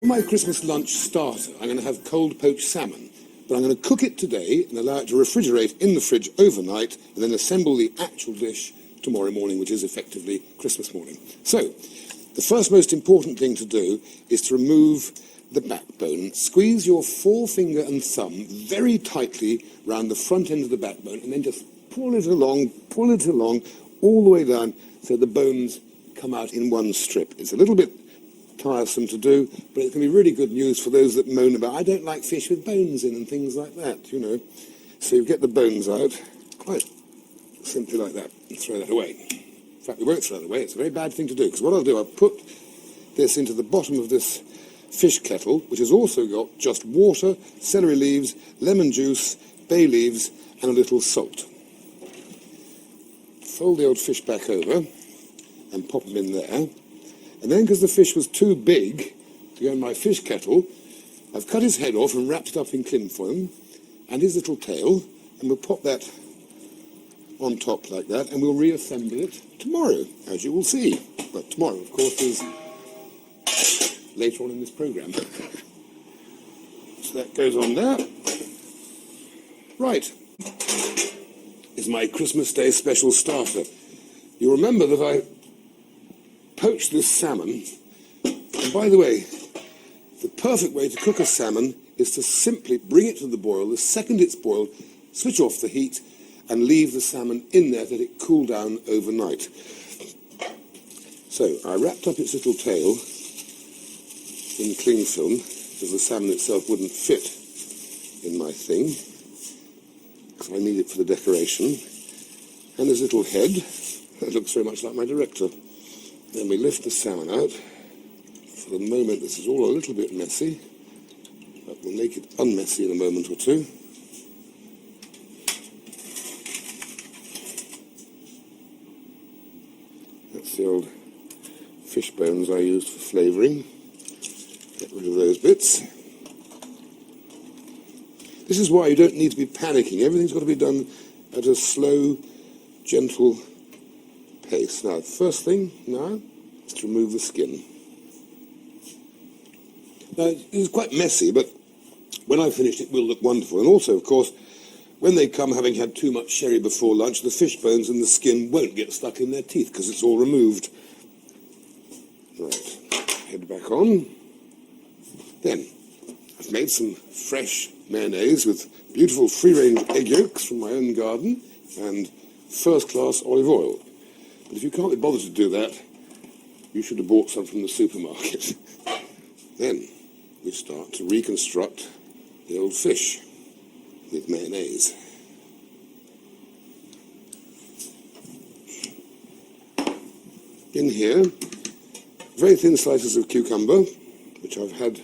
For my Christmas lunch starter, I'm going to have cold poached salmon, but I'm going to cook it today and allow it to refrigerate in the fridge overnight and then assemble the actual dish tomorrow morning, which is effectively Christmas morning. So, the first most important thing to do is to remove the backbone. Squeeze your forefinger and thumb very tightly round the front end of the backbone and then just pull it along all the way down so the bones come out in one strip. It's a little bit tiresome to do, but it can be really good news for those that moan about, I don't like fish with bones in and things like that, you know. So you get the bones out quite simply like that and throw that away. In fact, we won't throw it away. It's a very bad thing to do, because what I'll do, I'll put this into the bottom of this fish kettle, which has also got just water, celery leaves, lemon juice, bay leaves, and a little salt. Fold the old fish back over and pop them in there. And then, because the fish was too big to go in my fish kettle, I've cut his head off and wrapped it up in cling foam, and his little tail, and we'll pop that on top like that, and we'll reassemble it tomorrow, as you will see. But tomorrow, of course, is later on in this programme. So that goes on there. Right. Is my Christmas Day special starter. You remember that I poached this salmon, and by the way, the perfect way to cook a salmon is to simply bring it to the boil. The second it's boiled, switch off the heat and leave the salmon in there, let it cool down overnight. So I wrapped up its little tail in cling film because the salmon itself wouldn't fit in my thing, because I need it for the decoration. And his little head, that looks very much like my director. Then we lift the salmon out. For the moment, this is all a little bit messy, but we'll make it unmessy in a moment or two. That's the old fish bones I used for flavouring. Get rid of those bits. This is why you don't need to be panicking. Everything's got to be done at a slow, gentle pace. Now, the first thing now is to remove the skin. Now, it's quite messy, but when I finish it will look wonderful. And also, of course, when they come having had too much sherry before lunch, the fish bones and the skin won't get stuck in their teeth because it's all removed. Right, head back on. Then, I've made some fresh mayonnaise with beautiful free-range egg yolks from my own garden and first-class olive oil. But if you can't be bothered to do that, you should have bought some from the supermarket. Then we start to reconstruct the old fish with mayonnaise. In here, very thin slices of cucumber, which I've had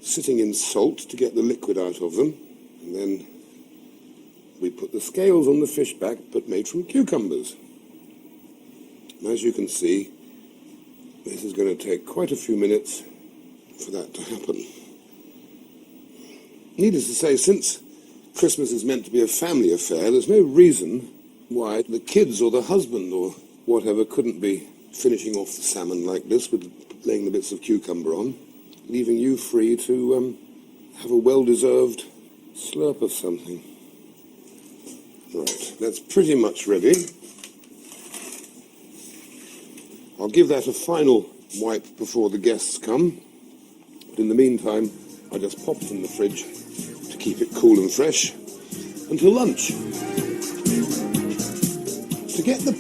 sitting in salt to get the liquid out of them. And then we put the scales on the fish back, but made from cucumbers. As you can see, this is going to take quite a few minutes for that to happen. Needless to say, since Christmas is meant to be a family affair, there's no reason why the kids or the husband or whatever couldn't be finishing off the salmon like this with laying the bits of cucumber on, leaving you free to have a well-deserved slurp of something. Right, that's pretty much ready. I'll give that a final wipe before the guests come, but in the meantime, I just pop it in the fridge to keep it cool and fresh until lunch. To get the